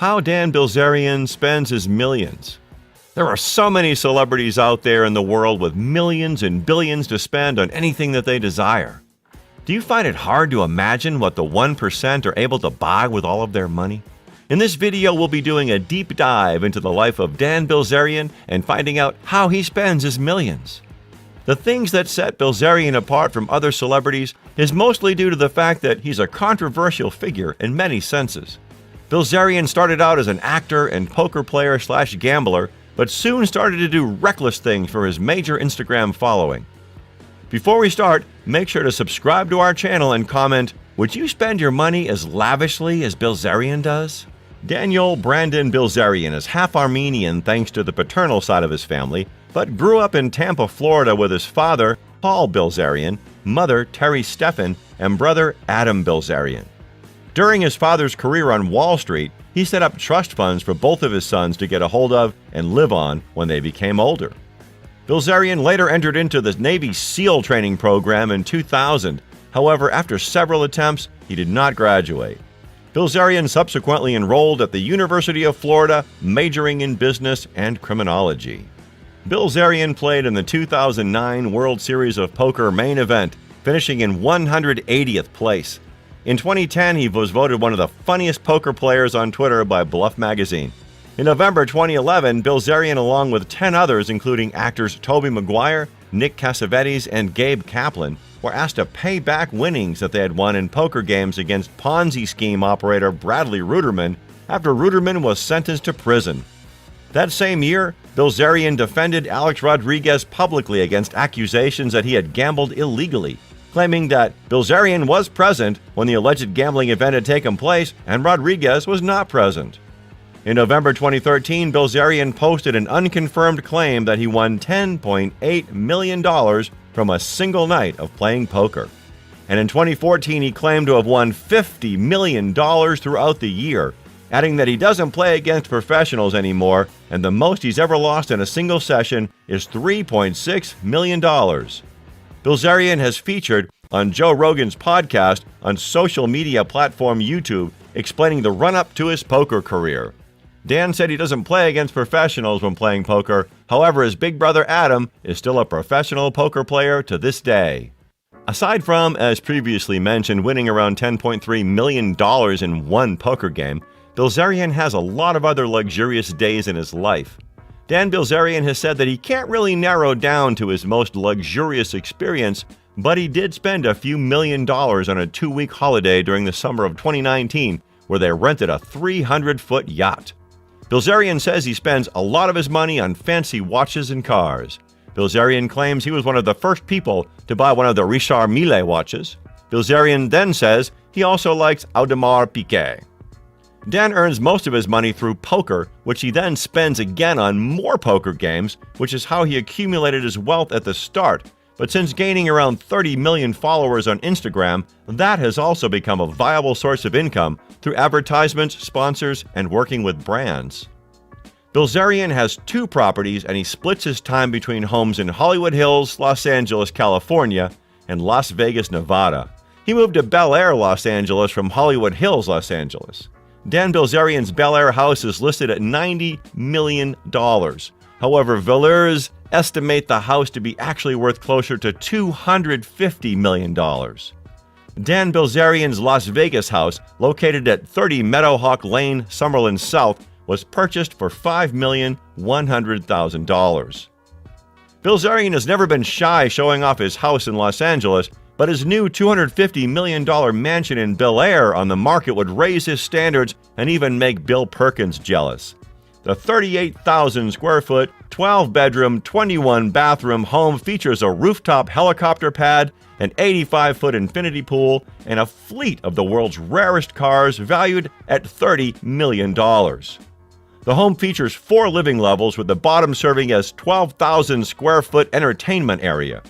how Dan Bilzerian spends his millions. There are so many celebrities out there in the world with millions and billions to spend on anything that they desire. Do you find it hard to imagine what the 1% are able to buy with all of their money? In this video, we'll be doing a deep dive into the life of Dan Bilzerian and finding out how he spends his millions. The things that set Bilzerian apart from other celebrities is mostly due to the fact that he's a controversial figure in many senses. Bilzerian started out as an actor and poker player/gambler, but soon started to do reckless things for his major Instagram following. Before we start, make sure to subscribe to our channel and comment, would you spend your money as lavishly as Bilzerian does? Daniel Brandon Bilzerian is half Armenian thanks to the paternal side of his family, but grew up in Tampa, Florida with his father, Paul Bilzerian, mother, Terry Steffen, and brother, Adam Bilzerian. During his father's career on Wall Street, he set up trust funds for both of his sons to get a hold of and live on when they became older. Bilzerian later entered into the Navy SEAL training program in 2000. However, after several attempts, he did not graduate. Bilzerian subsequently enrolled at the University of Florida, majoring in business and criminology. Bilzerian played in the 2009 World Series of Poker main event, finishing in 180th place. In 2010, he was voted one of the funniest poker players on Twitter by Bluff Magazine. In November 2011, Bilzerian, along with 10 others, including actors Tobey Maguire, Nick Cassavetes, and Gabe Kaplan, were asked to pay back winnings that they had won in poker games against Ponzi scheme operator Bradley Ruderman after Ruderman was sentenced to prison. That same year, Bilzerian defended Alex Rodriguez publicly against accusations that he had gambled illegally, claiming that Bilzerian was present when the alleged gambling event had taken place and Rodriguez was not present. In November 2013, Bilzerian posted an unconfirmed claim that he won $10.8 million from a single night of playing poker. And in 2014, he claimed to have won $50 million throughout the year, adding that he doesn't play against professionals anymore, and the most he's ever lost in a single session is $3.6 million. Bilzerian has featured on Joe Rogan's podcast on social media platform YouTube, explaining the run-up to his poker career. Dan said he doesn't play against professionals when playing poker. However, his big brother Adam is still a professional poker player to this day. Aside from, as previously mentioned, winning around $10.3 million in one poker game, Bilzerian has a lot of other luxurious days in his life. Dan Bilzerian has said that he can't really narrow down to his most luxurious experience, but he did spend a few $1 million on a 2-week holiday during the summer of 2019, where they rented a 300-foot yacht. Bilzerian says he spends a lot of his money on fancy watches and cars. Bilzerian claims he was one of the first people to buy one of the Richard Mille watches. Bilzerian then says he also likes Audemars Piguet. Dan earns most of his money through poker, which he then spends again on more poker games, which is how he accumulated his wealth at the start. But since gaining around 30 million followers on Instagram, that has also become a viable source of income through advertisements, sponsors, and working with brands. Bilzerian has 2 properties, and he splits his time between homes in Hollywood Hills, Los Angeles, California, and Las Vegas, Nevada. He moved to Bel Air, Los Angeles from Hollywood Hills, Los Angeles. Dan Bilzerian's Bel Air house is listed at $90 million. However, Valeurs estimate the house to be actually worth closer to $250 million. Dan Bilzerian's Las Vegas house, located at 30 Meadowhawk Lane, Summerlin South, was purchased for $5,100,000. Bilzerian has never been shy showing off his house in Los Angeles, but his new $250 million mansion in Bel Air on the market would raise his standards and even make Bill Perkins jealous. The 38,000 square foot, 12-bedroom, 21-bathroom home features a rooftop helicopter pad, an 85-foot infinity pool, and a fleet of the world's rarest cars valued at $30 million. The home features 4 living levels, with the bottom serving as 12,000 square foot entertainment area.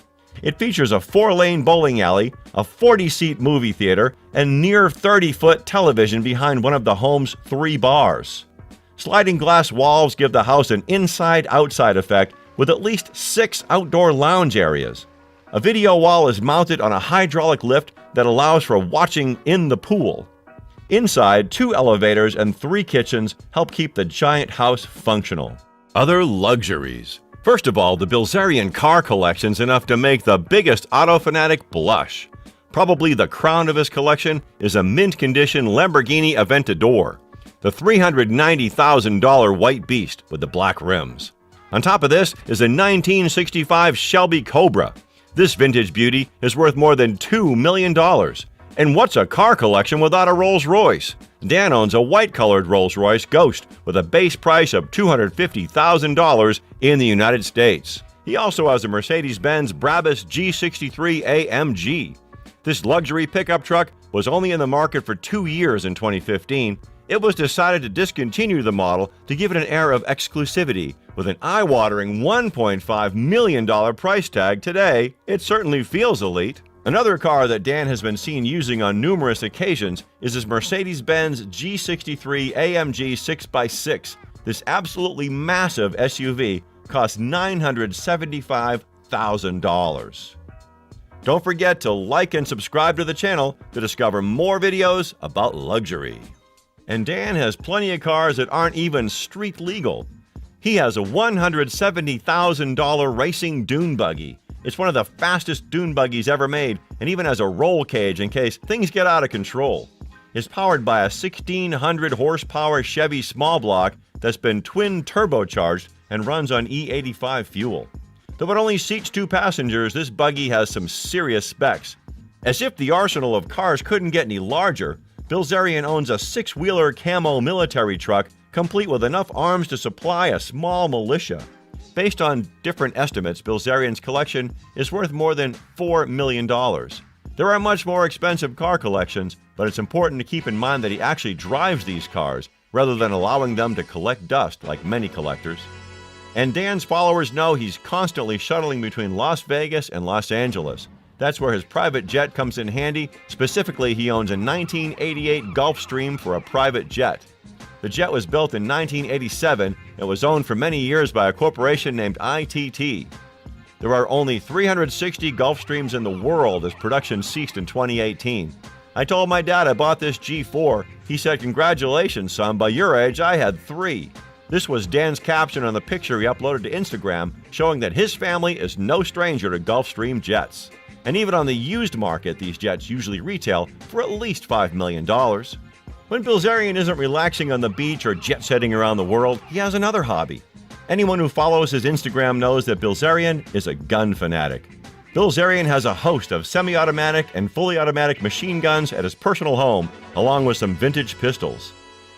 It features a 4-lane bowling alley, a 40-seat movie theater, and near 30-foot television behind one of the home's 3 bars. Sliding glass walls give the house an inside-outside effect, with at least 6 outdoor lounge areas. A video wall is mounted on a hydraulic lift that allows for watching in the pool. Inside, 2 elevators and 3 kitchens help keep the giant house functional. Other luxuries. First of all, the Bilzerian car collection's enough to make the biggest auto fanatic blush. Probably the crown of his collection is a mint-condition Lamborghini Aventador, the $390,000 white beast with the black rims. On top of this is a 1965 Shelby Cobra. This vintage beauty is worth more than $2 million. And what's a car collection without a Rolls-Royce? Dan owns a white-colored Rolls-Royce Ghost with a base price of $250,000 in the United States. He also has a Mercedes-Benz Brabus G63 AMG. This luxury pickup truck was only in the market for 2 years in 2015. It was decided to discontinue the model to give it an air of exclusivity. With an eye-watering $1.5 million price tag today, it certainly feels elite. Another car that Dan has been seen using on numerous occasions is his Mercedes-Benz G63 AMG 6x6. This absolutely massive SUV costs $975,000. Don't forget to like and subscribe to the channel to discover more videos about luxury. And Dan has plenty of cars that aren't even street legal. He has a $170,000 racing dune buggy. It's one of the fastest dune buggies ever made and even has a roll cage in case things get out of control. It's powered by a 1,600 horsepower Chevy small block that's been twin turbocharged and runs on E85 fuel. Though it only seats 2 passengers, this buggy has some serious specs. As if the arsenal of cars couldn't get any larger, Bilzerian owns a 6-wheeler camo military truck complete with enough arms to supply a small militia. Based on different estimates, Bilzerian's collection is worth more than $4 million. There are much more expensive car collections, but it's important to keep in mind that he actually drives these cars rather than allowing them to collect dust like many collectors. And Dan's followers know he's constantly shuttling between Las Vegas and Los Angeles. That's where his private jet comes in handy. Specifically, he owns a 1988 Gulfstream for a private jet. The jet was built in 1987 and was owned for many years by a corporation named ITT. There are only 360 Gulfstreams in the world as production ceased in 2018. I told my dad I bought this G4. He said, "Congratulations, son, by your age I had 3. This was Dan's caption on the picture he uploaded to Instagram, showing that his family is no stranger to Gulfstream jets. And even on the used market, these jets usually retail for at least $5 million. When Bilzerian isn't relaxing on the beach or jet-setting around the world, he has another hobby. Anyone who follows his Instagram knows that Bilzerian is a gun fanatic. Bilzerian has a host of semi-automatic and fully automatic machine guns at his personal home, along with some vintage pistols.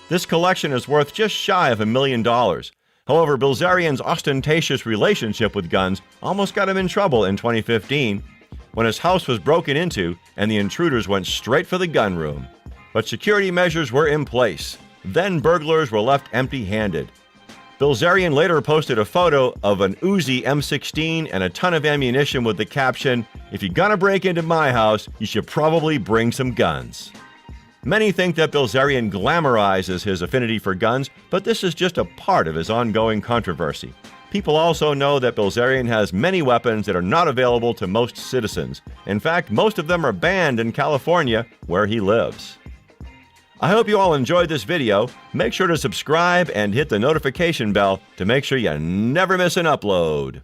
This collection is worth just shy of $1 million. However, Bilzerian's ostentatious relationship with guns almost got him in trouble in 2015 when his house was broken into and the intruders went straight for the gun room. But security measures were in place. Then burglars were left empty-handed. Bilzerian later posted a photo of an Uzi M16 and a ton of ammunition with the caption, "If you're gonna break into my house, you should probably bring some guns." Many think that Bilzerian glamorizes his affinity for guns, but this is just a part of his ongoing controversy. People also know that Bilzerian has many weapons that are not available to most citizens. In fact, most of them are banned in California, where he lives. I hope you all enjoyed this video. Make sure to subscribe and hit the notification bell to make sure you never miss an upload.